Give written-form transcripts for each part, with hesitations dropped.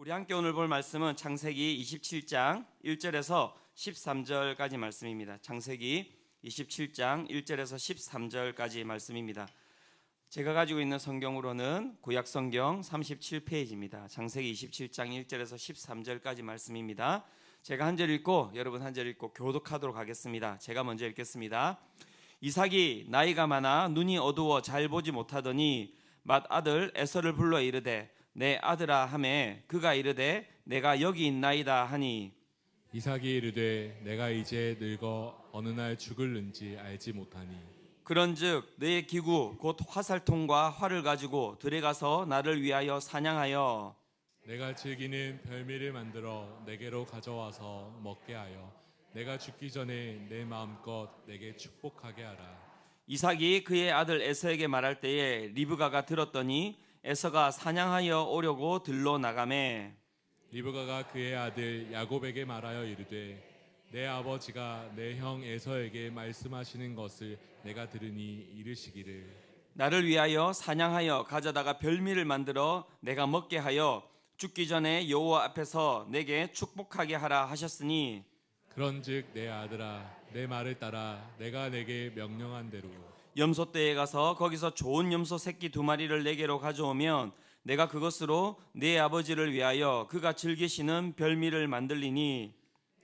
우리 함께 오늘 볼 말씀은 창세기 27장 1절에서 13절까지 말씀입니다. 창세기 27장 1절에서 13절까지 말씀입니다. 제가 가지고 있는 성경으로는 구약 성경 37페이지입니다. 창세기 27장 1절에서 13절까지 말씀입니다. 제가 한 절 읽고 여러분 한 절 읽고 교독하도록 하겠습니다. 제가 먼저 읽겠습니다. 이삭이 나이가 많아 눈이 어두워 잘 보지 못하더니 맏아들 에서를 불러 이르되 내 아들아 하매 그가 이르되 내가 여기 있나이다 하니 이삭이 이르되 내가 이제 늙어 어느 날 죽을는지 알지 못하니 그런즉 너의 기구 곧 화살통과 활을 가지고 들에 가서 나를 위하여 사냥하여 내가 즐기는 별미를 만들어 내게로 가져와서 먹게 하여 내가 죽기 전에 내 마음껏 내게 축복하게 하라. 이삭이 그의 아들 에서에게 말할 때에 리브가가 들었더니 에서가 사냥하여 오려고 들로 나가매 리브가가 그의 아들 야곱에게 말하여 이르되 내 아버지가 내 형 에서에게 말씀하시는 것을 내가 들으니 이르시기를 나를 위하여 사냥하여 가져다가 별미를 만들어 내가 먹게 하여 죽기 전에 여호와 앞에서 내게 축복하게 하라 하셨으니 그런즉 내 아들아 내 말을 따라 내가 내게 명령한 대로 염소떼에 가서 거기서 좋은 염소 새끼 2마리를 내게로 가져오면 내가 그것으로 네 아버지를 위하여 그가 즐기시는 별미를 만들리니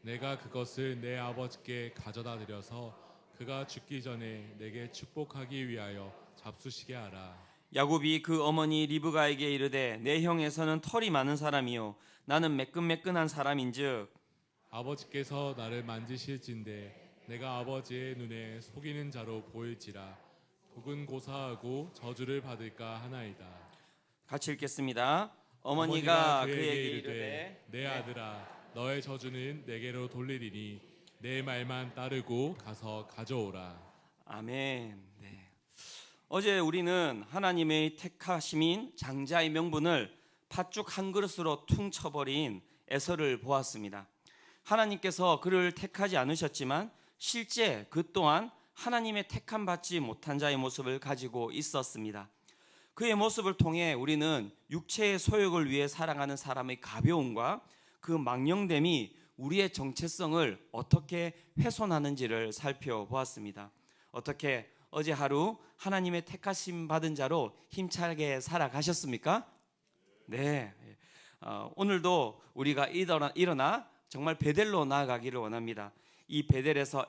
내가 그것을 내 아버지께 가져다 드려서 그가 죽기 전에 내게 축복하기 위하여 잡수시게 하라. 야곱이 그 어머니 리브가에게 이르되 내 형에서는 털이 많은 사람이요 나는 매끈매끈한 사람인즉 아버지께서 나를 만지실진데 내가 아버지의 눈에 속이는 자로 보일지라 복은 고사하고 저주를 받을까 하나이다. 같이 읽겠습니다. 어머니가 그에게 이르되 내 아들아 너의 저주는 내게로 돌리리니 내 말만 따르고 가서 가져오라. 아멘. 네. 어제 우리는 하나님의 택하심인 장자의 명분을 팥죽 한 그릇으로 퉁 쳐버린 에서를 보았습니다. 하나님께서 그를 택하지 않으셨지만 실제 그 또한 하나님의 택함 받지 못한 자의 모습을 가지고 있었습니다. 그의 모습을 통해 우리는 육체의 소욕을 위해 살아가는 사람의 가벼움과 그 망령됨이 우리의 정체성을 어떻게 훼손하는지를 살펴보았습니다. 어떻게 어제 하루 하나님의 택하심 받은 자로 힘차게 살아가셨습니까? 네. 오늘도 우리가 일어나 정말 베델로 나아가기를 원합니다. 이 베델에서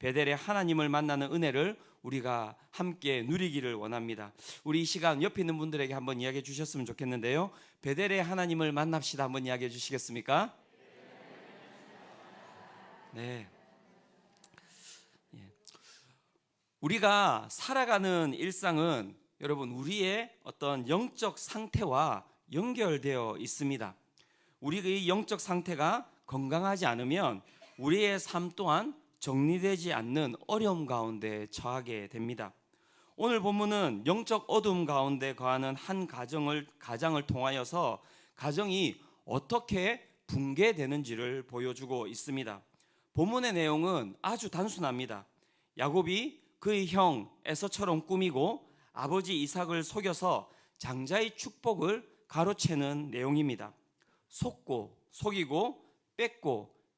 베델의 하나님을 만나는 은혜를 우리가 함께 누리기를 원합니다. 우리 이 시간 옆에 있는 분들에게 한번 이야기해 주셨으면 좋겠는데요. 베델의 하나님을 만납시다. 한번 이야기해 주시겠습니까? 네. 우리가 살아가는 일상은 여러분 우리의 어떤 영적 상태와 연결되어 있습니다. 우리의 영적 상태가 건강하지 않으면 우리의 삶 또한 정리되지 않는 어려움 가운데 처하게 됩니다. 오늘 본문은 영적 어둠 가운데 거하는 한 가장을 통하여서 가정이 어떻게 붕괴되는지를 보여주고 있습니다. 본문의 내용은 아주 단순합니다. 야곱이 그의 형 에서처럼 꾸미고 아버지 이삭을 속여서 장자의 축복을 가로채는 내용입니다. 속이고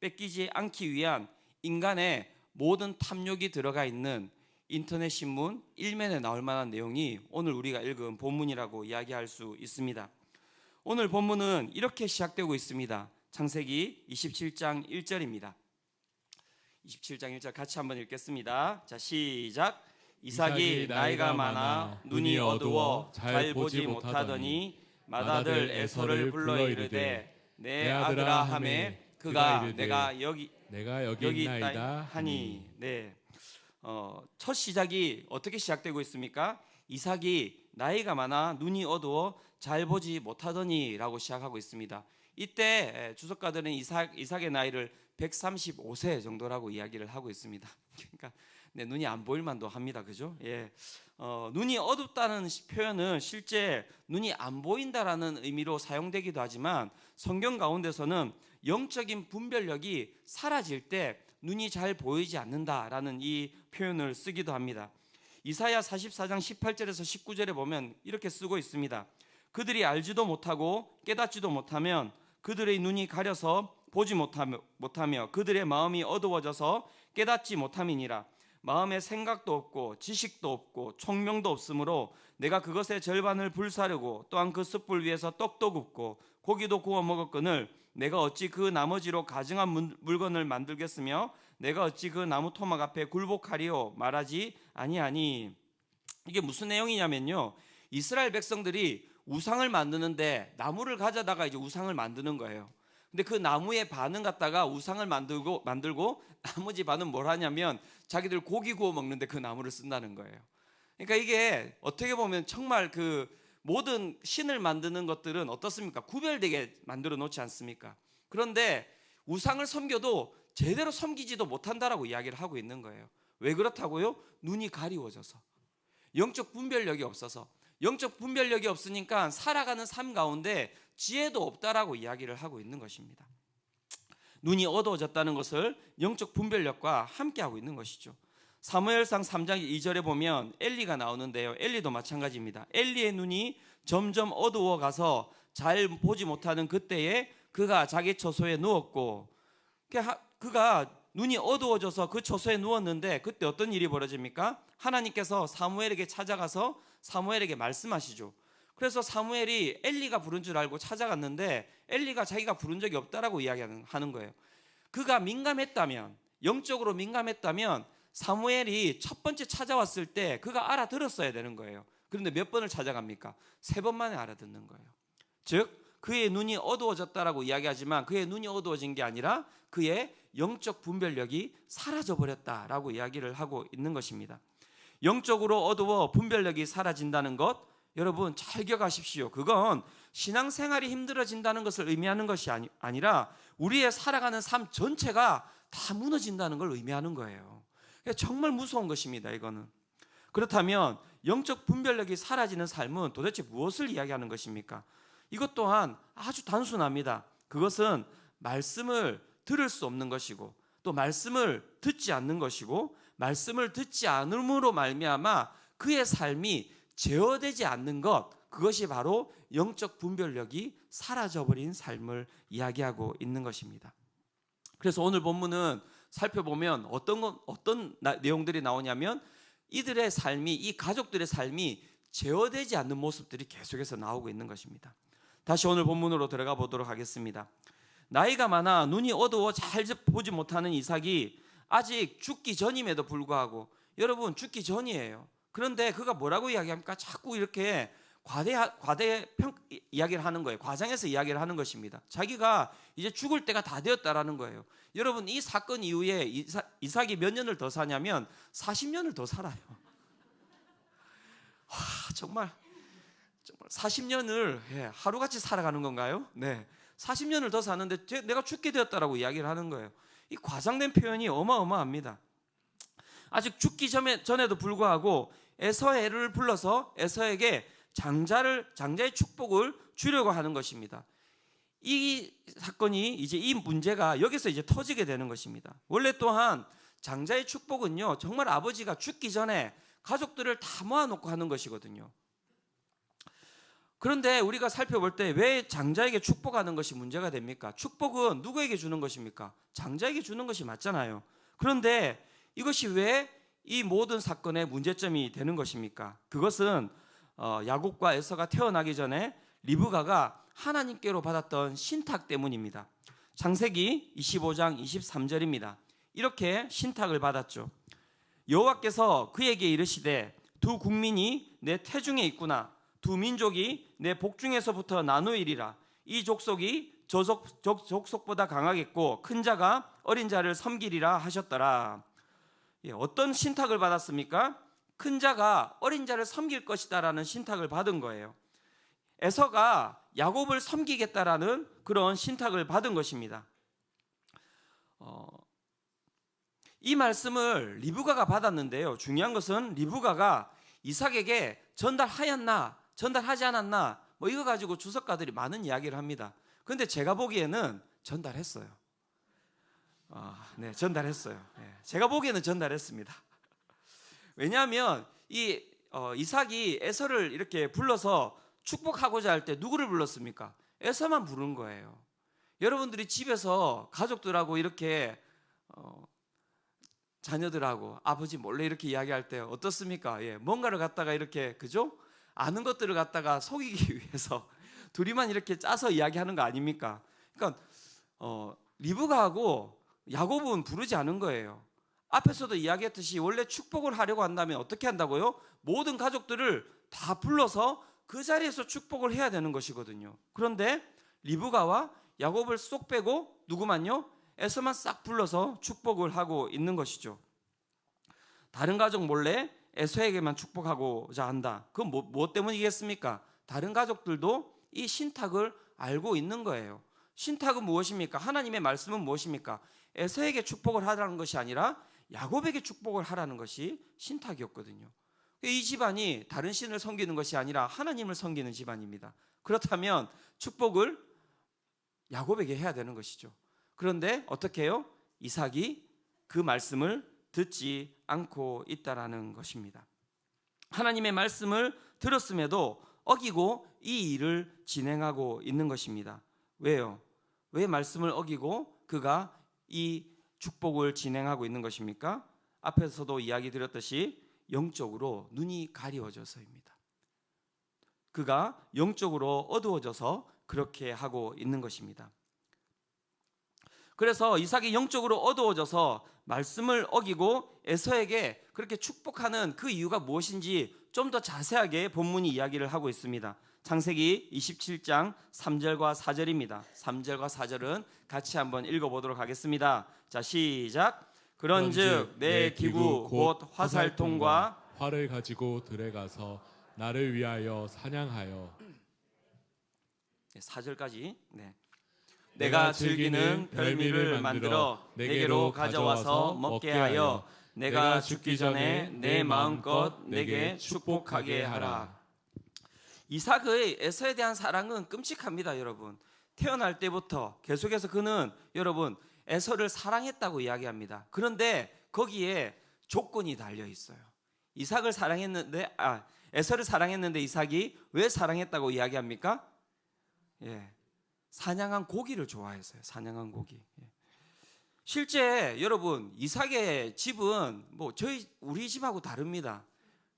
뺏기지 않기 위한 인간의 모든 탐욕이 들어가 있는 인터넷 신문 1면에 나올 만한 내용이 오늘 우리가 읽은 본문이라고 이야기할 수 있습니다. 오늘 본문은 이렇게 시작되고 있습니다. 창세기 27장 1절입니다. 27장 1절 같이 한번 읽겠습니다. 자, 시작. 이삭이 나이가 많아 눈이 어두워 잘 보지 못하더니 맏아들 에서를 불러 이르되 내 아들아 하매 그가 내가 여기 있다 하니. 네. 첫 시작이 어떻게 시작되고 있습니까? 이삭이 나이가 많아 눈이 어두워 잘 보지 못하더니라고 시작하고 있습니다. 이때 주석가들은 이삭의 나이를 135세 정도라고 이야기를 하고 있습니다. 그러니까 눈이 안 보일 만도 합니다. 그죠? 예. 눈이 어둡다는 표현은 실제 눈이 안 보인다라는 의미로 사용되기도 하지만 성경 가운데서는 영적인 분별력이 사라질 때 눈이 잘 보이지 않는다라는 이 표현을 쓰기도 합니다. 이사야 44장 18절에서 19절에 보면 이렇게 쓰고 있습니다. 그들이 알지도 못하고 깨닫지도 못하면 그들의 눈이 가려서 보지 못하며 그들의 마음이 어두워져서 깨닫지 못함이니라. 마음에 생각도 없고 지식도 없고 총명도 없으므로 내가 그것의 절반을 불사르고 또한 그 숯불 위에서 떡도 굽고 고기도 구워 먹었거늘 내가 어찌 그 나머지로 가증한 물건을 만들겠으며 내가 어찌 그 나무 토막 앞에 굴복하리요 말하지 아니하니. 이게 무슨 내용이냐면요, 이스라엘 백성들이 우상을 만드는데 나무를 가져다가 이제 우상을 만드는 거예요. 근데 그 나무의 반은 갖다가 우상을 만들고 나머지 반은 뭘 하냐면 자기들 고기 구워 먹는데 그 나무를 쓴다는 거예요. 그러니까 이게 어떻게 보면 정말 그 모든 신을 만드는 것들은 어떻습니까? 구별되게 만들어 놓지 않습니까? 그런데 우상을 섬겨도 제대로 섬기지도 못한다라고 이야기를 하고 있는 거예요. 왜 그렇다고요? 눈이 가리워져서, 영적 분별력이 없어서. 영적 분별력이 없으니까 살아가는 삶 가운데 지혜도 없다라고 이야기를 하고 있는 것입니다. 눈이 어두워졌다는 것을 영적 분별력과 함께 하고 있는 것이죠. 사무엘상 3장 2절에 보면 엘리가 나오는데요, 엘리도 마찬가지입니다. 엘리의 눈이 점점 어두워가서 잘 보지 못하는 그때에 그가 자기 처소에 누웠고, 그가 눈이 어두워져서 그 처소에 누웠는데 그때 어떤 일이 벌어집니까? 하나님께서 사무엘에게 찾아가서 사무엘에게 말씀하시죠. 그래서 사무엘이 엘리가 부른 줄 알고 찾아갔는데 엘리가 자기가 부른 적이 없다라고 이야기하는 거예요. 그가 민감했다면, 영적으로 민감했다면 사무엘이 첫 번째 찾아왔을 때 그가 알아들었어야 되는 거예요. 그런데 몇 번을 찾아갑니까? 3번 만에 알아듣는 거예요. 즉 그의 눈이 어두워졌다라고 이야기하지만 그의 눈이 어두워진 게 아니라 그의 영적 분별력이 사라져버렸다라고 이야기를 하고 있는 것입니다. 영적으로 어두워 분별력이 사라진다는 것, 여러분 잘 기억하십시오. 그건 신앙생활이 힘들어진다는 것을 의미하는 것이 아니라 우리의 살아가는 삶 전체가 다 무너진다는 걸 의미하는 거예요. 정말 무서운 것입니다. 이거는. 그렇다면 영적 분별력이 사라지는 삶은 도대체 무엇을 이야기하는 것입니까? 이것 또한 아주 단순합니다. 그것은 말씀을 들을 수 없는 것이고 또 말씀을 듣지 않는 것이고 말씀을 듣지 않음으로 말미암아 그의 삶이 제어되지 않는 것, 그것이 바로 영적 분별력이 사라져버린 삶을 이야기하고 있는 것입니다. 그래서 오늘 본문은 살펴보면 어떤 내용들이 나오냐면 이들의 삶이, 이 가족들의 삶이 제어되지 않는 모습들이 계속해서 나오고 있는 것입니다. 다시 오늘 본문으로 들어가 보도록 하겠습니다. 나이가 많아 눈이 어두워 잘 보지 못하는 이삭이 아직 죽기 전임에도 불구하고, 여러분 죽기 전이에요. 그런데 그가 뭐라고 이야기합니까? 자꾸 이렇게 과대 이야기를 하는 거예요. 과장해서 이야기를 하는 것입니다. 자기가 이제 죽을 때가 다 되었다라는 거예요. 여러분 이 사건 이후에 이삭이 몇 년을 더 사냐면 40년을 더 살아요. 와, 정말 40년을 하루같이 살아가는 건가요? 네, 40년을 더 사는데 내가 죽게 되었다라고 이야기를 하는 거예요. 이 과장된 표현이 어마어마합니다. 아직 죽기 전에도 불구하고 에서를 불러서 에서에게 장자의 축복을 주려고 하는 것입니다. 이 사건이 이제 이 문제가 여기서 이제 터지게 되는 것입니다. 원래 또한 장자의 축복은요, 정말 아버지가 죽기 전에 가족들을 다 모아놓고 하는 것이거든요. 그런데 우리가 살펴볼 때 왜 장자에게 축복하는 것이 문제가 됩니까? 축복은 누구에게 주는 것입니까? 장자에게 주는 것이 맞잖아요. 그런데 이것이 왜 이 모든 사건의 문제점이 되는 것입니까? 그것은 야곱과 에서가 태어나기 전에 리브가가 하나님께로 받았던 신탁 때문입니다. 창세기 25장 23절입니다. 이렇게 신탁을 받았죠. 여호와께서 그에게 이르시되 두 국민이 내 태중에 있구나. 두 민족이 내 복중에서부터 나누이리라. 이 족속이 저 족속보다 강하겠고 큰 자가 어린 자를 섬기리라 하셨더라. 어떤 신탁을 받았습니까? 큰 자가 어린 자를 섬길 것이다라는 신탁을 받은 거예요. 에서가 야곱을 섬기겠다라는 그런 신탁을 받은 것입니다. 이 말씀을 리브가가 받았는데요, 중요한 것은 리브가가 이삭에게 전달하였나 전달하지 않았나 뭐 이거 가지고 주석가들이 많은 이야기를 합니다. 그런데 제가 보기에는 전달했어요. 네, 전달했어요. 네, 제가 보기에는 전달했습니다. 왜냐하면 이삭이 에서를 이렇게 불러서 축복하고자 할 때 누구를 불렀습니까? 에서만 부른 거예요. 여러분들이 집에서 가족들하고 이렇게 자녀들하고 아버지 몰래 이렇게 이야기할 때 어떻습니까? 예, 뭔가를 갖다가 이렇게 그죠? 아는 것들을 갖다가 속이기 위해서 둘이만 이렇게 짜서 이야기하는 거 아닙니까? 그러니까 리브가하고 야곱은 부르지 않은 거예요. 앞에서도 이야기했듯이 원래 축복을 하려고 한다면 어떻게 한다고요? 모든 가족들을 다 불러서 그 자리에서 축복을 해야 되는 것이거든요. 그런데 리브가와 야곱을 쏙 빼고 누구만요? 에서만 싹 불러서 축복을 하고 있는 것이죠. 다른 가족 몰래 에서에게만 축복하고자 한다. 그건 무엇 때문이겠습니까? 다른 가족들도 이 신탁을 알고 있는 거예요. 신탁은 무엇입니까? 하나님의 말씀은 무엇입니까? 에서에게 축복을 하라는 것이 아니라 야곱에게 축복을 하라는 것이 신탁이었거든요. 이 집안이 다른 신을 섬기는 것이 아니라 하나님을 섬기는 집안입니다. 그렇다면 축복을 야곱에게 해야 되는 것이죠. 그런데 어떻게 해요? 이삭이 그 말씀을 듣지 않고 있다라는 것입니다. 하나님의 말씀을 들었음에도 어기고 이 일을 진행하고 있는 것입니다. 왜요? 왜 말씀을 어기고 그가 이 축복을 진행하고 있는 것입니까? 앞에서도 이야기 드렸듯이 영적으로 눈이 가리워져서입니다. 그가 영적으로 어두워져서 그렇게 하고 있는 것입니다. 그래서 이삭이 영적으로 어두워져서 말씀을 어기고 에서에게 그렇게 축복하는 그 이유가 무엇인지 좀 더 자세하게 본문이 이야기를 하고 있습니다. 창세기 27장 3절과 4절입니다. 3절과 4절은 같이 한번 읽어보도록 하겠습니다. 자, 시작. 그런즉 내 기구 곧 화살통과 활을 가지고 들에 가서 나를 위하여 사냥하여 4절까지 내가 즐기는 별미를 만들어 내게로 가져와서 먹게 하여 내가 죽기 전에 내 마음껏 내게 축복하게 하라. 이삭의 에서에 대한 사랑은 끔찍합니다, 여러분. 태어날 때부터 계속해서 그는 여러분 에서를 사랑했다고 이야기합니다. 그런데 거기에 조건이 달려 있어요. 이삭을 사랑했는데 에서를 사랑했는데 이삭이 왜 사랑했다고 이야기합니까? 예. 사냥한 고기를 좋아했어요. 사냥한 고기. 실제 여러분 이삭의 집은 우리 집하고 다릅니다.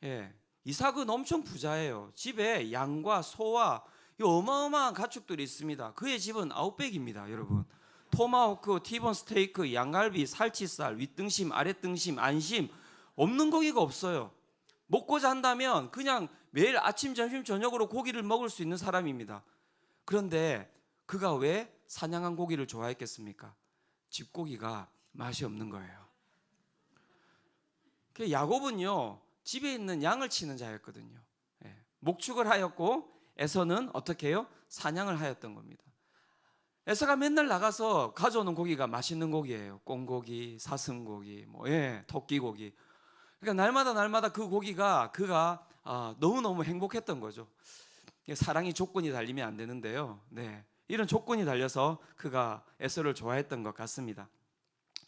예. 이삭은 엄청 부자예요. 집에 양과 소와 어마어마한 가축들이 있습니다. 그의 집은 아웃백입니다, 여러분. 토마호크, 티본 스테이크, 양갈비, 살치살, 윗등심, 아랫등심, 안심 없는 고기가 없어요. 먹고자 한다면 그냥 매일 아침, 점심, 저녁으로 고기를 먹을 수 있는 사람입니다. 그런데 그가 왜 사냥한 고기를 좋아했겠습니까? 집고기가 맛이 없는 거예요. 야곱은요 집에 있는 양을 치는 자였거든요. 목축을 하였고 에서는 어떻게 해요? 사냥을 하였던 겁니다. 에서가 맨날 나가서 가져오는 고기가 맛있는 고기예요. 꽁고기, 사슴고기, 토끼고기. 그러니까 날마다 그 고기가 그가 너무너무 행복했던 거죠. 사랑이 조건이 달리면 안 되는데요. 이런 조건이 달려서 그가 에서를 좋아했던 것 같습니다.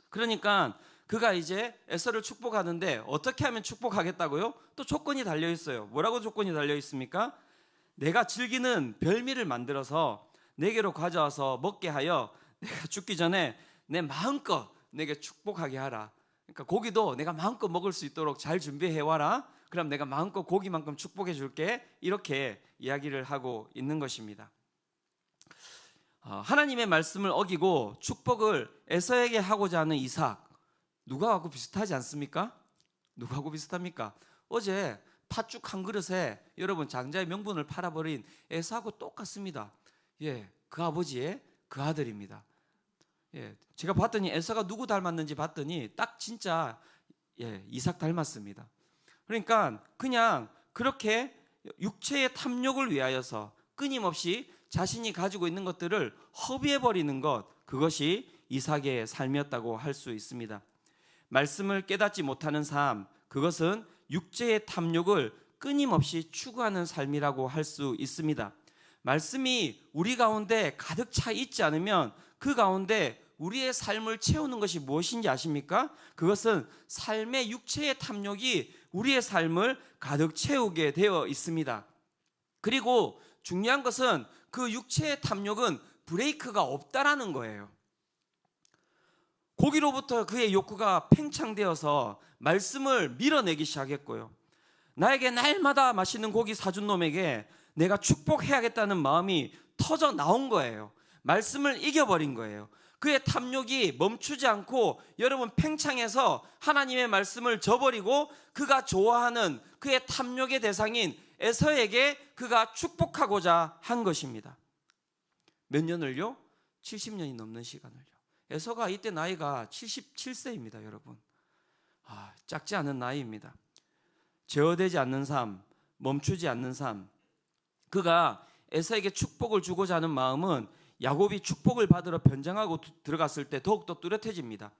그러니까 그가 이제 에서를 축복하는데 어떻게 하면 축복하겠다고요? 또 조건이 달려 있어요. 뭐라고 조건이 달려 있습니까? 내가 즐기는 별미를 만들어서 내게로 가져와서 먹게 하여 내가 죽기 전에 내 마음껏 내게 축복하게 하라. 그러니까 고기도 내가 마음껏 먹을 수 있도록 잘 준비해 와라. 그럼 내가 마음껏 고기만큼 축복해 줄게. 이렇게 이야기를 하고 있는 것입니다. 하나님의 말씀을 어기고 축복을 에서에게 하고자 하는 이삭, 누가하고 비슷하지 않습니까? 누가하고 비슷합니까? 어제 팥죽 한 그릇에 여러분 장자의 명분을 팔아버린 에서하고 똑같습니다. 그 아버지의 그 아들입니다. 제가 봤더니 에서가 누구 닮았는지 봤더니 딱 진짜 이삭 닮았습니다. 그러니까 그냥 그렇게 육체의 탐욕을 위하여서 끊임없이 자신이 가지고 있는 것들을 허비해버리는 것, 그것이 이삭의 삶이었다고 할 수 있습니다. 말씀을 깨닫지 못하는 삶, 그것은 육체의 탐욕을 끊임없이 추구하는 삶이라고 할 수 있습니다. 말씀이 우리 가운데 가득 차 있지 않으면 그 가운데 우리의 삶을 채우는 것이 무엇인지 아십니까? 그것은 삶의 육체의 탐욕이 우리의 삶을 가득 채우게 되어 있습니다. 그리고 중요한 것은 그 육체의 탐욕은 브레이크가 없다라는 거예요. 거기로부터 그의 욕구가 팽창되어서 말씀을 밀어내기 시작했고요. 나에게 날마다 맛있는 고기 사준 놈에게 내가 축복해야겠다는 마음이 터져 나온 거예요. 말씀을 이겨버린 거예요. 그의 탐욕이 멈추지 않고 여러분 팽창해서 하나님의 말씀을 저버리고 그가 좋아하는 그의 탐욕의 대상인 에서에게 그가 축복하고자 한 것입니다. 몇 년을요? 70년이 넘는 시간을요. 에서가 이때 나이가 77세입니다, 여러분. 작지 않은 나이입니다. 제어되지 않는 삶, 멈추지 않는 삶. 그가 에서에게 축복을 주고자 하는 마음은 야곱이 축복을 받으러 변장하고 들어갔을 때 더욱더 뚜렷해집니다.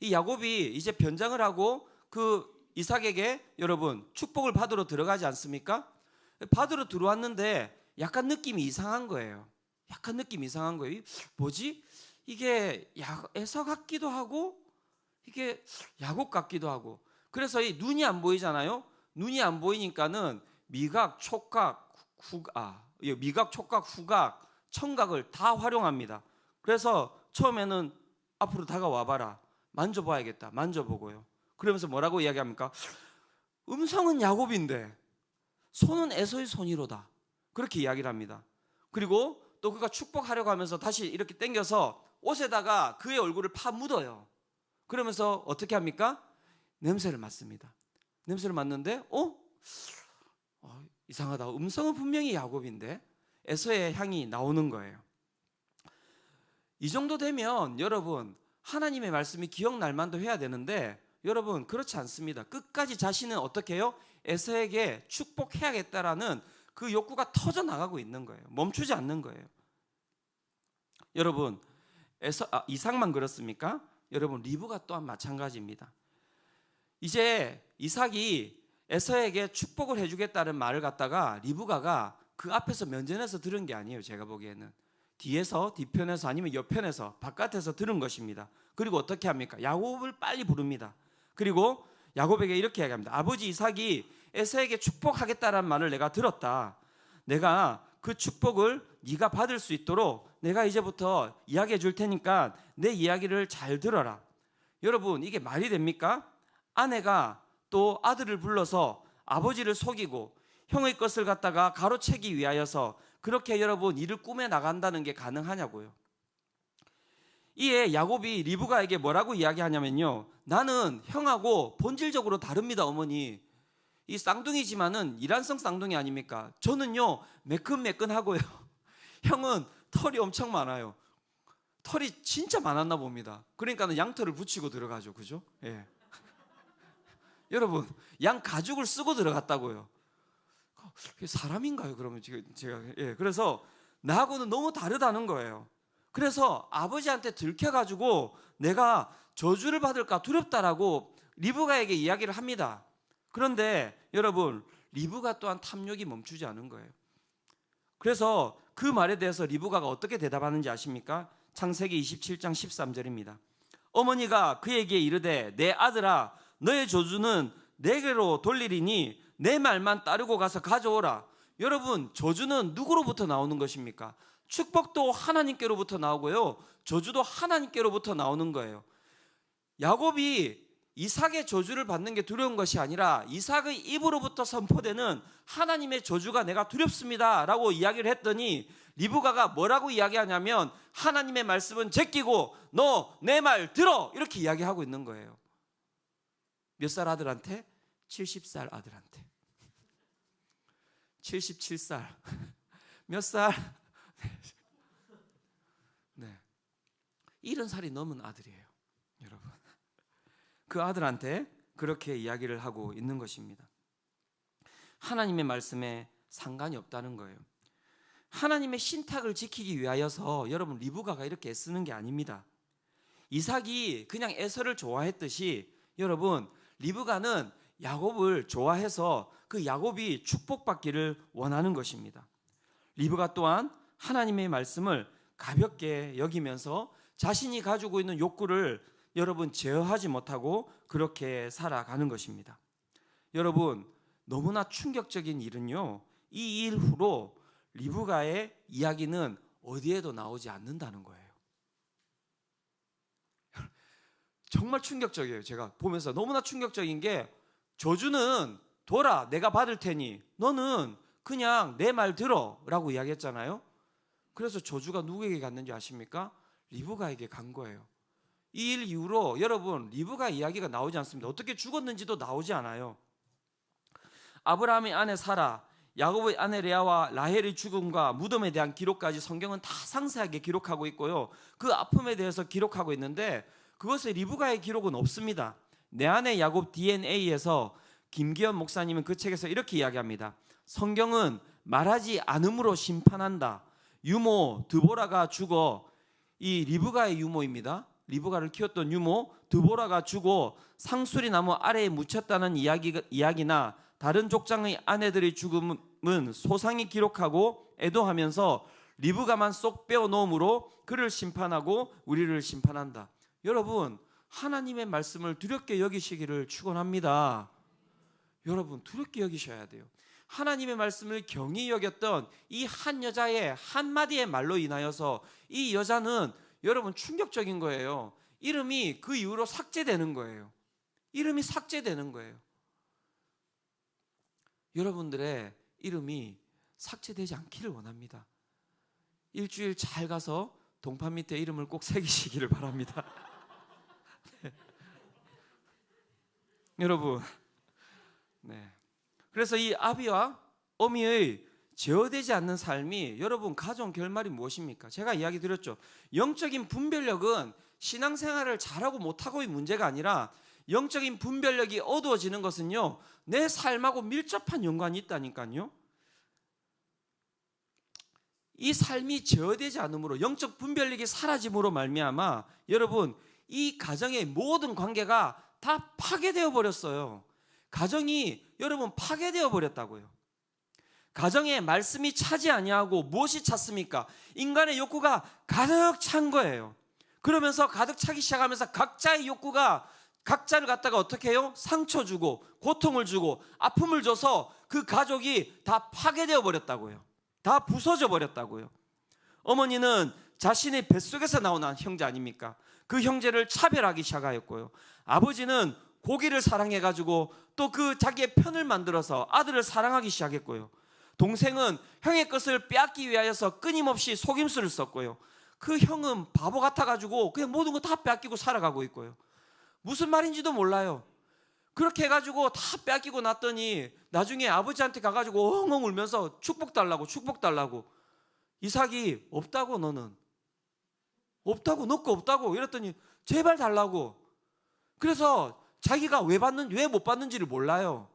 이 야곱이 이제 변장을 하고 그 이삭에게 여러분 축복을 받으러 들어가지 않습니까? 받으러 들어왔는데 약간 느낌이 이상한 거예요. 약간 느낌이 이상한 거예요. 뭐지? 이게 에서 같기도 하고 이게 야곱 같기도 하고. 그래서 이 눈이 안 보이잖아요. 눈이 안 보이니까는 미각, 촉각, 후각, 청각을 다 활용합니다. 그래서 처음에는 앞으로 다가와 봐라. 만져봐야겠다. 만져보고요. 그러면서 뭐라고 이야기합니까? 음성은 야곱인데 손은 에서의 손이로다. 그렇게 이야기를 합니다. 그리고 또 그가 축복하려고 하면서 다시 이렇게 당겨서 옷에다가 그의 얼굴을 파묻어요. 그러면서 어떻게 합니까? 냄새를 맡습니다. 냄새를 맡는데 이상하다. 음성은 분명히 야곱인데 에서의 향이 나오는 거예요. 이 정도 되면 여러분 하나님의 말씀이 기억날 만도 해야 되는데 여러분 그렇지 않습니다. 끝까지 자신은 어떻게 해요? 에서에게 축복해야겠다라는 그 욕구가 터져 나가고 있는 거예요. 멈추지 않는 거예요. 여러분 이삭만 그렇습니까? 여러분 리브가 또한 마찬가지입니다. 이제 이삭이 에서에게 축복을 해주겠다는 말을 갖다가 리브가가 그 앞에서 면전에서 들은 게 아니에요. 제가 보기에는 뒤에서, 뒤편에서 아니면 옆편에서, 바깥에서 들은 것입니다. 그리고 어떻게 합니까? 야곱을 빨리 부릅니다. 그리고 야곱에게 이렇게 이야기합니다. 아버지 이삭이 에서에게 축복하겠다는 말을 내가 들었다. 내가 그 축복을 네가 받을 수 있도록 내가 이제부터 이야기해 줄 테니까 내 이야기를 잘 들어라. 여러분 이게 말이 됩니까? 아내가 또 아들을 불러서 아버지를 속이고 형의 것을 갖다가 가로채기 위하여서 그렇게 여러분 일을 꾸며 나간다는 게 가능하냐고요. 이에 야곱이 리브가에게 뭐라고 이야기하냐면요. 나는 형하고 본질적으로 다릅니다, 어머니. 이 쌍둥이지만은 이란성 쌍둥이 아닙니까? 저는요 매끈매끈하고요. 형은 털이 엄청 많아요. 털이 진짜 많았나 봅니다. 그러니까는 양털을 붙이고 들어가죠, 그죠? 예. 여러분 양 가죽을 쓰고 들어갔다고요. 사람인가요? 그러면 제가 그래서 나하고는 너무 다르다는 거예요. 그래서 아버지한테 들켜가지고 내가 저주를 받을까 두렵다라고 리브가에게 이야기를 합니다. 그런데 여러분 리브가 또한 탐욕이 멈추지 않은 거예요. 그래서 그 말에 대해서 리브가가 어떻게 대답하는지 아십니까? 창세기 27장 13절입니다. 어머니가 그에게 이르되 내 아들아 너의 저주는 내게로 돌리리니 내 말만 따르고 가서 가져오라. 여러분 저주는 누구로부터 나오는 것입니까? 축복도 하나님께로부터 나오고요 저주도 하나님께로부터 나오는 거예요. 야곱이 이삭의 저주를 받는 게 두려운 것이 아니라 이삭의 입으로부터 선포되는 하나님의 저주가 내가 두렵습니다 라고 이야기를 했더니 리브가가 뭐라고 이야기하냐면 하나님의 말씀은 제끼고 너 내 말 들어 이렇게 이야기하고 있는 거예요. 몇 살 아들한테? 70살 아들한테. 77살. 몇 살? 네. 70살이 넘은 아들이에요, 여러분. 그 아들한테 그렇게 이야기를 하고 있는 것입니다. 하나님의 말씀에 상관이 없다는 거예요. 하나님의 신탁을 지키기 위하여서 여러분 리브가가 이렇게 애쓰는 게 아닙니다. 이삭이 그냥 에서를 좋아했듯이 여러분 리브가는 야곱을 좋아해서 그 야곱이 축복받기를 원하는 것입니다. 리브가 또한 하나님의 말씀을 가볍게 여기면서 자신이 가지고 있는 욕구를 여러분 제어하지 못하고 그렇게 살아가는 것입니다. 여러분 너무나 충격적인 일은요 이 일 후로 리브가의 이야기는 어디에도 나오지 않는다는 거예요. 정말 충격적이에요. 제가 보면서 너무나 충격적인 게 저주는 둬라 내가 받을 테니 너는 그냥 내 말 들어 라고 이야기했잖아요. 그래서 저주가 누구에게 갔는지 아십니까? 리브가에게 간 거예요. 이 일 이후로 여러분 리브가 이야기가 나오지 않습니다. 어떻게 죽었는지도 나오지 않아요. 아브라함의 아내 사라, 야곱의 아내 레아와 라헬의 죽음과 무덤에 대한 기록까지 성경은 다 상세하게 기록하고 있고요. 그 아픔에 대해서 기록하고 있는데 그것에 리브가의 기록은 없습니다. 내 아내 야곱 DNA에서 김기현 목사님은 그 책에서 이렇게 이야기합니다. 성경은 말하지 않음으로 심판한다. 유모 드보라가 죽어, 이 리브가의 유모입니다. 리브가를 키웠던 유모 드보라가 죽어 상수리 나무 아래에 묻혔다는 이야기나 다른 족장의 아내들의 죽음은 소상히 기록하고 애도하면서 리브가만 쏙 빼어 놓음으로 그를 심판하고 우리를 심판한다. 여러분 하나님의 말씀을 두렵게 여기시기를 축원합니다. 여러분 두렵게 여기셔야 돼요. 하나님의 말씀을 경히 여겼던 이 한 여자의 한마디의 말로 인하여서 이 여자는 여러분 충격적인 거예요. 이름이 그 이후로 삭제되는 거예요. 이름이 삭제되는 거예요. 여러분들의 이름이 삭제되지 않기를 원합니다. 일주일 잘 가서 동판 밑에 이름을 꼭 새기시기를 바랍니다. 네. 여러분, 네. 그래서 이 아비와 어미의 제어되지 않는 삶이 여러분 가져온 결말이 무엇입니까? 제가 이야기 드렸죠. 영적인 분별력은 신앙생활을 잘하고 못하고의 문제가 아니라 영적인 분별력이 어두워지는 것은요 내 삶하고 밀접한 연관이 있다니까요. 이 삶이 제어되지 않음으로 영적 분별력이 사라짐으로 말미암아 여러분 이 가정의 모든 관계가 다 파괴되어 버렸어요. 가정이 여러분 파괴되어 버렸다고요. 가정에 말씀이 차지 아니하고 무엇이 찼습니까? 인간의 욕구가 가득 찬 거예요. 그러면서 가득 차기 시작하면서 각자의 욕구가 각자를 갖다가 어떻게 해요? 상처 주고 고통을 주고 아픔을 줘서 그 가족이 다 파괴되어 버렸다고요. 다 부서져 버렸다고요. 어머니는 자신의 뱃속에서 나온 형제 아닙니까? 그 형제를 차별하기 시작하였고요. 아버지는 고기를 사랑해가지고 또 그 자기의 편을 만들어서 아들을 사랑하기 시작했고요. 동생은 형의 것을 빼앗기 위하여서 끊임없이 속임수를 썼고요. 그 형은 바보 같아가지고 그냥 모든 거 다 빼앗기고 살아가고 있고요. 무슨 말인지도 몰라요. 그렇게 해가지고 다 빼앗기고 났더니 나중에 아버지한테 가가지고 엉엉 울면서 축복 달라고 축복 달라고. 이삭이 없다고 너는. 없다고 너 거 없다고 이랬더니 제발 달라고. 그래서 자기가 왜 못 받는지를 몰라요.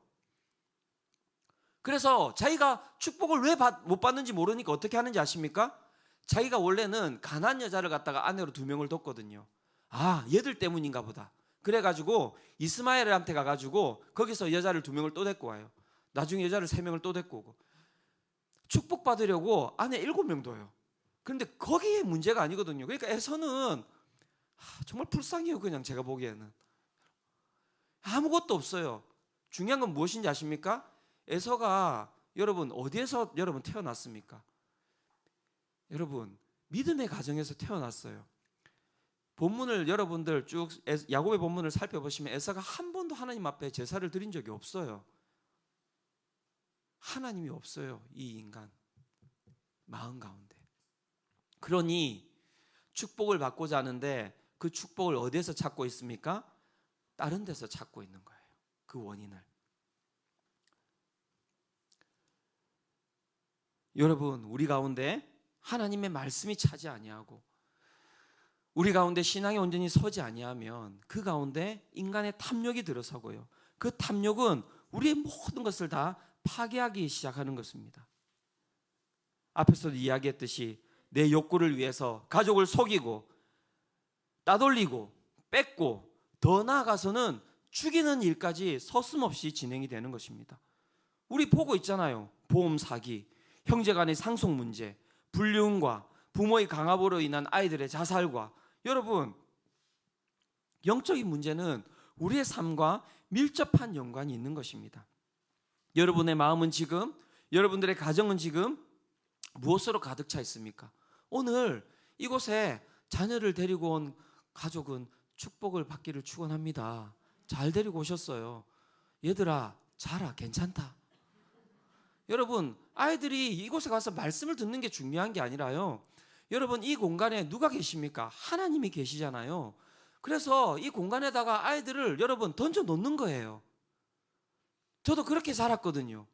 그래서 자기가 축복을 왜 못 받는지 모르니까 어떻게 하는지 아십니까? 자기가 원래는 가난 여자를 갖다가 아내로 2명을 뒀거든요. 아 얘들 때문인가 보다. 그래가지고 이스마엘한테 가가지고 거기서 여자를 2명을 또 데리고 와요. 나중에 여자를 3명을 또 데리고 오고 축복받으려고 아내 7명 둬요. 그런데 거기에 문제가 아니거든요. 그러니까 에서는 정말 불쌍해요. 그냥 제가 보기에는 아무것도 없어요. 중요한 건 무엇인지 아십니까? 에서가 여러분 어디에서 여러분 태어났습니까? 여러분 믿음의 가정에서 태어났어요. 본문을 여러분들 쭉 야곱의 본문을 살펴보시면 에서가 한 번도 하나님 앞에 제사를 드린 적이 없어요. 하나님이 없어요. 이 인간 마음 가운데. 그러니 축복을 받고자 하는데 그 축복을 어디에서 찾고 있습니까? 다른 데서 찾고 있는 거예요. 그 원인을. 여러분 우리 가운데 하나님의 말씀이 차지 아니하고 우리 가운데 신앙이 온전히 서지 아니하면 그 가운데 인간의 탐욕이 들어서고요. 그 탐욕은 우리의 모든 것을 다 파괴하기 시작하는 것입니다. 앞에서도 이야기했듯이 내 욕구를 위해서 가족을 속이고 따돌리고 뺏고 더 나아가서는 죽이는 일까지 서슴없이 진행이 되는 것입니다. 우리 보고 있잖아요. 보험 사기, 형제간의 상속 문제, 불륜과 부모의 강압으로 인한 아이들의 자살과 여러분 영적인 문제는 우리의 삶과 밀접한 연관이 있는 것입니다. 여러분의 마음은 지금, 여러분들의 가정은 지금 무엇으로 가득 차 있습니까? 오늘 이곳에 자녀를 데리고 온 가족은 축복을 받기를 축원합니다. 잘 데리고 오셨어요. 얘들아, 자라, 괜찮다. 여러분, 아이들이 이곳에 가서 말씀을 듣는 게 중요한 게 아니라요, 여러분, 이 공간에 누가 계십니까? 하나님이 계시잖아요. 그래서 이 공간에다가 아이들을 여러분 던져 놓는 거예요. 저도 그렇게 자랐거든요.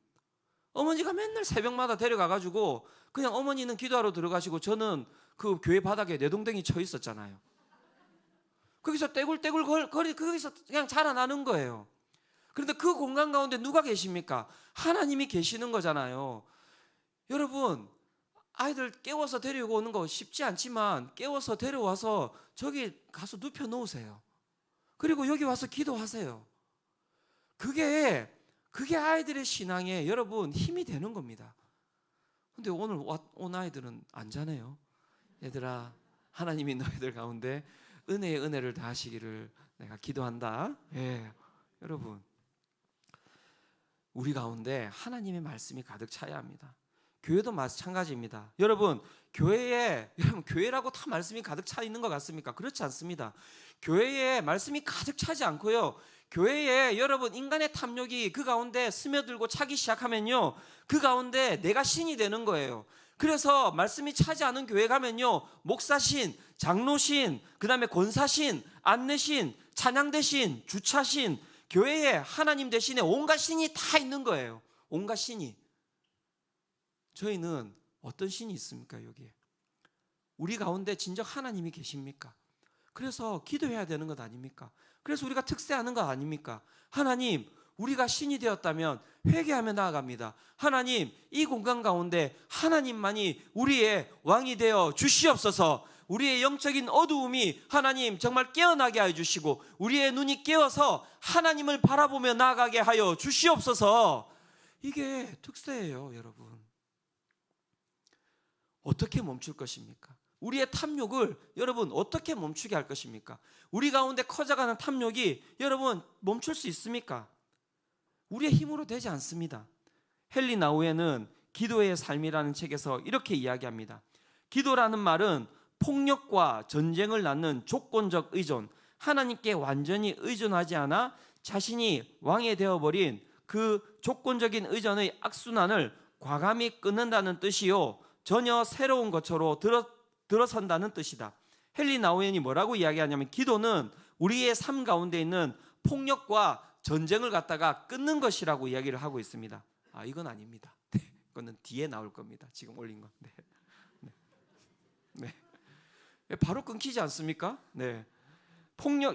어머니가 맨날 새벽마다 데려가가지고 그냥 어머니는 기도하러 들어가시고 저는 그 교회 바닥에 내동댕이 쳐 있었잖아요. 거기서 떼굴떼굴 거기서 그냥 자라나는 거예요. 그런데 그 공간 가운데 누가 계십니까? 하나님이 계시는 거잖아요. 여러분, 아이들 깨워서 데리고 오는 거 쉽지 않지만 깨워서 데려와서 저기 가서 눕혀 놓으세요. 그리고 여기 와서 기도하세요. 그게 아이들의 신앙에 여러분 힘이 되는 겁니다. 근데 오늘 온 아이들은 안 자네요. 얘들아, 하나님이 너희들 가운데 은혜의 은혜를 다하시기를 내가 기도한다. 예, 여러분, 우리 가운데 하나님의 말씀이 가득 차야 합니다. 교회도 마찬가지입니다. 여러분, 교회라고 다 말씀이 가득 차 있는 것 같습니까? 그렇지 않습니다. 교회에 말씀이 가득 차지 않고요, 교회에 여러분 인간의 탐욕이 그 가운데 스며들고 차기 시작하면요, 그 가운데 내가 신이 되는 거예요. 그래서 말씀이 차지 않은 교회 가면요, 목사신, 장로신, 그 다음에 권사신, 안내신, 찬양대신, 주차신, 교회에 하나님 대신에 온갖 신이 다 있는 거예요. 온갖 신이. 저희는 어떤 신이 있습니까? 여기에 우리 가운데 진정 하나님이 계십니까? 그래서 기도해야 되는 것 아닙니까? 그래서 우리가 특세하는 것 아닙니까? 하나님, 우리가 신이 되었다면 회개하며 나아갑니다. 하나님, 이 공간 가운데 하나님만이 우리의 왕이 되어 주시옵소서. 우리의 영적인 어두움이 하나님 정말 깨어나게 하여 주시고 우리의 눈이 깨어서 하나님을 바라보며 나아가게 하여 주시옵소서. 이게 특세예요, 여러분. 어떻게 멈출 것입니까? 우리의 탐욕을 여러분 어떻게 멈추게 할 것입니까? 우리 가운데 커져가는 탐욕이 여러분 멈출 수 있습니까? 우리의 힘으로 되지 않습니다. 헨리 나우에는 기도의 삶이라는 책에서 이렇게 이야기합니다. 기도라는 말은 폭력과 전쟁을 낳는 조건적 의존, 하나님께 완전히 의존하지 않아 자신이 왕이 되어버린 그 조건적인 의존의 악순환을 과감히 끊는다는 뜻이요, 전혀 새로운 것으로 들어선다는 뜻이다. 헨리 나우엔이 뭐라고 이야기하냐면, 기도는 우리의 삶 가운데 있는 폭력과 전쟁을 갖다가 끊는 것이라고 이야기를 하고 있습니다. 이건 아닙니다. 이거는 뒤에 나올 겁니다. 지금 올린 거. 네. 바로 끊기지 않습니까? 네.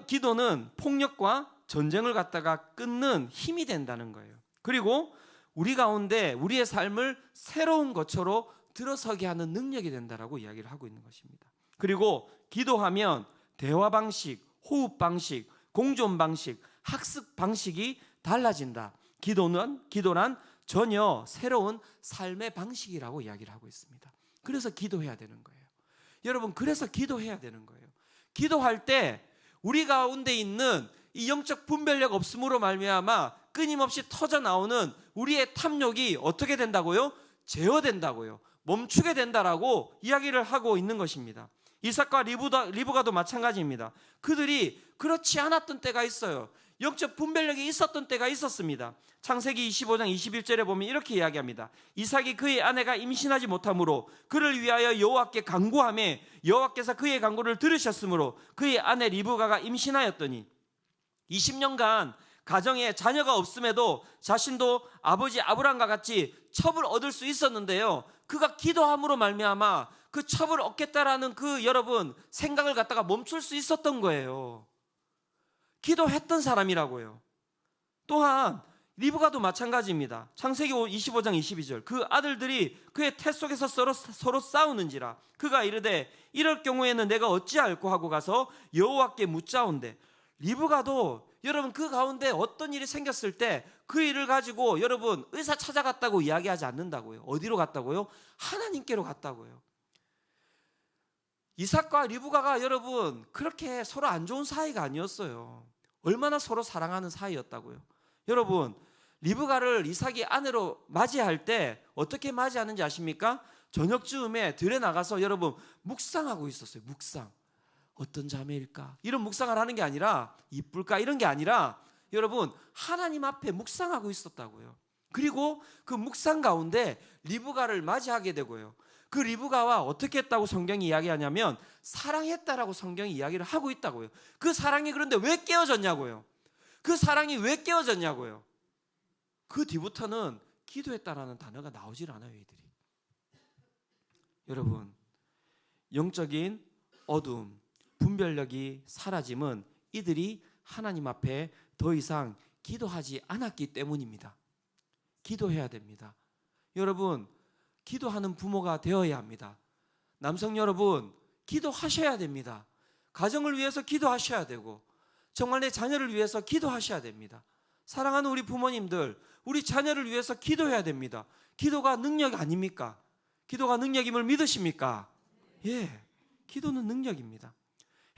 기도는 폭력과 전쟁을 갖다가 끊는 힘이 된다는 거예요. 그리고 우리 가운데 우리의 삶을 새로운 것으로 들어서게 하는 능력이 된다라고 이야기를 하고 있는 것입니다. 그리고 기도하면 대화 방식, 호흡 방식, 공존 방식, 학습 방식이 달라진다. 기도란 전혀 새로운 삶의 방식이라고 이야기를 하고 있습니다. 그래서 기도해야 되는 거예요. 여러분, 그래서 기도해야 되는 거예요. 기도할 때 우리 가운데 있는 이 영적 분별력 없음으로 말미암아 끊임없이 터져 나오는 우리의 탐욕이 어떻게 된다고요? 제어된다고요. 멈추게 된다라고 이야기를 하고 있는 것입니다. 이삭과 리브가도 마찬가지입니다. 그들이 그렇지 않았던 때가 있어요. 영적 분별력이 있었던 때가 있었습니다. 창세기 25장 21절에 보면 이렇게 이야기합니다. 이삭이 그의 아내가 임신하지 못하므로 그를 위하여 여호와께 간구하매 여호와께서 그의 간구를 들으셨으므로 그의 아내 리브가가 임신하였더니 20년간 가정에 자녀가 없음에도 자신도 아버지 아브람과 같이 첩을 얻을 수 있었는데요, 그가 기도함으로 말미암아 그 첩을 얻겠다라는 그 여러분 생각을 갖다가 멈출 수 있었던 거예요. 기도했던 사람이라고요. 또한 리브가도 마찬가지입니다. 창세기 25장 22절, 그 아들들이 그의 태 속에서 서로 싸우는지라 그가 이르되 이럴 경우에는 내가 어찌할꼬 하고 가서 여호와께 묻자온대. 리브가도 여러분 그 가운데 어떤 일이 생겼을 때 그 일을 가지고 여러분 의사 찾아갔다고 이야기하지 않는다고요. 어디로 갔다고요? 하나님께로 갔다고요. 이삭과 리브가가 여러분 그렇게 서로 안 좋은 사이가 아니었어요. 얼마나 서로 사랑하는 사이였다고요. 여러분, 리브가를 이삭이 아내로 맞이할 때 어떻게 맞이하는지 아십니까? 저녁쯤에 들에 나가서 여러분 묵상하고 있었어요. 묵상. 어떤 자매일까? 이런 묵상을 하는 게 아니라 이쁠까? 이런 게 아니라 여러분 하나님 앞에 묵상하고 있었다고요. 그리고 그 묵상 가운데 리브가를 맞이하게 되고요. 그 리브가와 어떻게 했다고 성경이 이야기하냐면 사랑했다라고 성경이 이야기를 하고 있다고요. 그 사랑이 그런데 왜 깨어졌냐고요. 그 사랑이 왜 깨어졌냐고요. 그 뒤부터는 기도했다라는 단어가 나오질 않아요. 이들이. 여러분 영적인 어둠, 분별력이 사라짐은 이들이 하나님 앞에 더 이상 기도하지 않았기 때문입니다. 기도해야 됩니다. 여러분 기도하는 부모가 되어야 합니다. 남성 여러분 기도하셔야 됩니다. 가정을 위해서 기도하셔야 되고 정말 내 자녀를 위해서 기도하셔야 됩니다. 사랑하는 우리 부모님들 우리 자녀를 위해서 기도해야 됩니다. 기도가 능력 아닙니까? 기도가 능력임을 믿으십니까? 예, 기도는 능력입니다.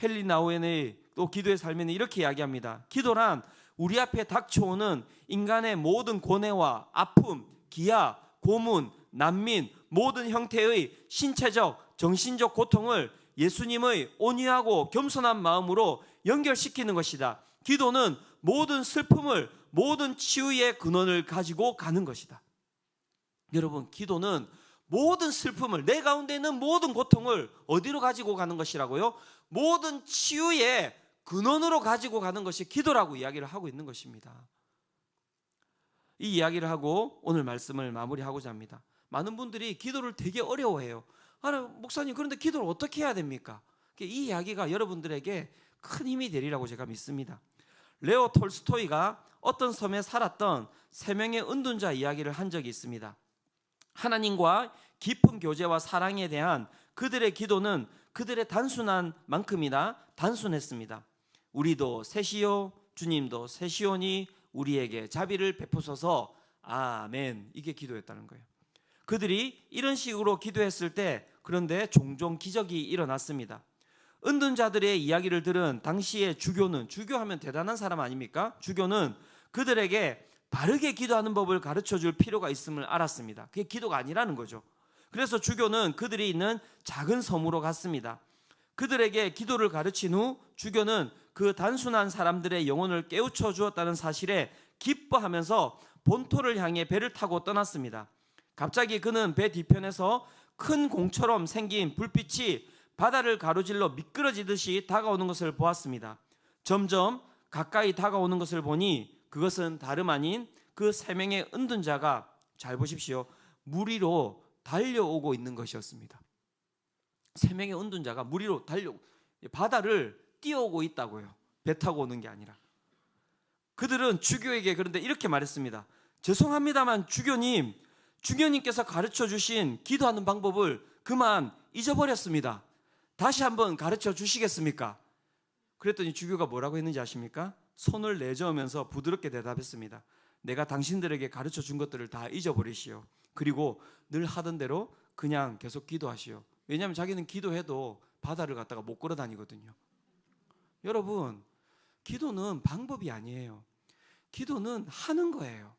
헨리 나우엔의 또 기도의 삶에는 이렇게 이야기합니다. 기도란 우리 앞에 닥쳐오는 인간의 모든 고뇌와 아픔, 기아, 고문, 난민, 모든 형태의 신체적, 정신적 고통을 예수님의 온유하고 겸손한 마음으로 연결시키는 것이다. 기도는 모든 슬픔을, 모든 치유의 근원을 가지고 가는 것이다. 여러분, 기도는 모든 슬픔을, 내 가운데 있는 모든 고통을 어디로 가지고 가는 것이라고요? 모든 치유의 근원으로 가지고 가는 것이 기도라고 이야기를 하고 있는 것입니다. 이 이야기를 하고 오늘 말씀을 마무리하고자 합니다. 많은 분들이 기도를 되게 어려워해요. 목사님 그런데 기도를 어떻게 해야 됩니까? 이 이야기가 여러분들에게 큰 힘이 되리라고 제가 믿습니다. 레오 톨스토이가 어떤 섬에 살았던 3명의 은둔자 이야기를 한 적이 있습니다. 하나님과 깊은 교제와 사랑에 대한 그들의 기도는 그들의 단순한 만큼이나 단순했습니다. 우리도 셋이요 주님도 셋이오니 우리에게 자비를 베푸소서 아멘. 이게 기도였다는 거예요. 그들이 이런 식으로 기도했을 때 그런데 종종 기적이 일어났습니다. 은둔자들의 이야기를 들은 당시의 주교하면 대단한 사람 아닙니까? 주교는 그들에게 바르게 기도하는 법을 가르쳐 줄 필요가 있음을 알았습니다. 그게 기도가 아니라는 거죠. 그래서 주교는 그들이 있는 작은 섬으로 갔습니다. 그들에게 기도를 가르친 후 주교는 그 단순한 사람들의 영혼을 깨우쳐 주었다는 사실에 기뻐하면서 본토를 향해 배를 타고 떠났습니다. 갑자기 그는 배 뒤편에서 큰 공처럼 생긴 불빛이 바다를 가로질러 미끄러지듯이 다가오는 것을 보았습니다. 점점 가까이 다가오는 것을 보니 그것은 다름 아닌 그 3명의 은둔자가, 잘 보십시오, 물 위로 달려오고 있는 것이었습니다. 3명의 은둔자가 물 위로 바다를 뛰어오고 있다고요. 배 타고 오는 게 아니라. 그들은 주교에게 그런데 이렇게 말했습니다. 죄송합니다만 주교님께서 가르쳐 주신 기도하는 방법을 그만 잊어버렸습니다. 다시 한번 가르쳐 주시겠습니까? 그랬더니 주교가 뭐라고 했는지 아십니까? 손을 내저으면서 부드럽게 대답했습니다. 내가 당신들에게 가르쳐 준 것들을 다 잊어버리시오. 그리고 늘 하던 대로 그냥 계속 기도하시오. 왜냐하면 자기는 기도해도 바다를 갖다가 못 걸어 다니거든요. 여러분, 기도는 방법이 아니에요. 기도는 하는 거예요.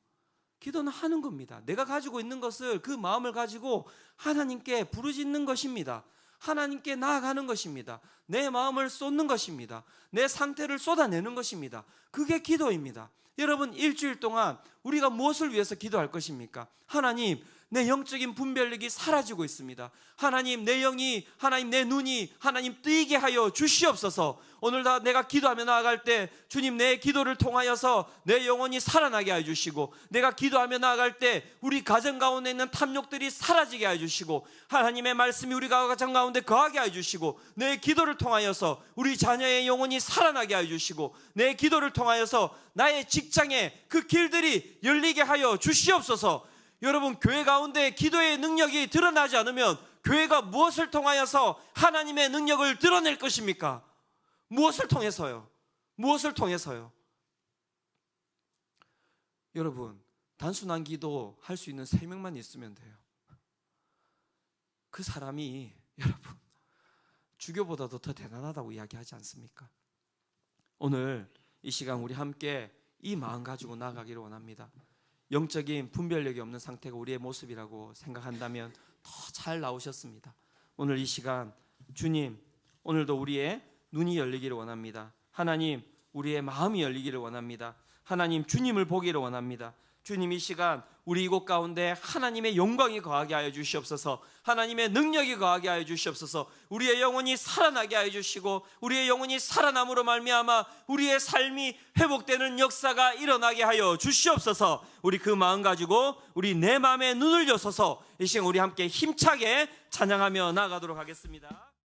기도는 하는 겁니다. 내가 가지고 있는 것을, 그 마음을 가지고 하나님께 부르짖는 것입니다. 하나님께 나아가는 것입니다. 내 마음을 쏟는 것입니다. 내 상태를 쏟아내는 것입니다. 그게 기도입니다. 여러분, 일주일 동안 우리가 무엇을 위해서 기도할 것입니까? 하나님, 내 영적인 분별력이 사라지고 있습니다. 하나님, 내 영이, 하나님, 내 눈이 하나님 뜨이게 하여 주시옵소서. 오늘 다 내가 기도하며 나아갈 때 주님, 내 기도를 통하여서 내 영혼이 살아나게 하여 주시고, 내가 기도하며 나아갈 때 우리 가정 가운데 있는 탐욕들이 사라지게 하여 주시고, 하나님의 말씀이 우리 가정 가운데 거하게 하여 주시고, 내 기도를 통하여서 우리 자녀의 영혼이 살아나게 하여 주시고, 내 기도를 통하여서 나의 직장에 그 길들이 열리게 하여 주시옵소서. 여러분, 교회 가운데 기도의 능력이 드러나지 않으면 교회가 무엇을 통하여서 하나님의 능력을 드러낼 것입니까? 무엇을 통해서요? 무엇을 통해서요? 여러분, 단순한 기도 할 수 있는 3명만 있으면 돼요. 그 사람이 여러분 주교보다도 더 대단하다고 이야기하지 않습니까? 오늘 이 시간 우리 함께 이 마음 가지고 나아가기를 원합니다. 영적인 분별력이 없는 상태가 우리의 모습이라고 생각한다면 더 잘 나오셨습니다. 오늘 이 시간 주님, 오늘도 우리의 눈이 열리기를 원합니다. 하나님, 우리의 마음이 열리기를 원합니다. 하나님, 주님을 보기를 원합니다. 주님, 이 시간 우리 이곳 가운데 하나님의 영광이 거하게 하여 주시옵소서. 하나님의 능력이 거하게 하여 주시옵소서. 우리의 영혼이 살아나게 하여 주시고 우리의 영혼이 살아남으로 말미암아 우리의 삶이 회복되는 역사가 일어나게 하여 주시옵소서. 우리 그 마음 가지고 우리 내 마음에 눈을 여서서 이 시간 우리 함께 힘차게 찬양하며 나아가도록 하겠습니다.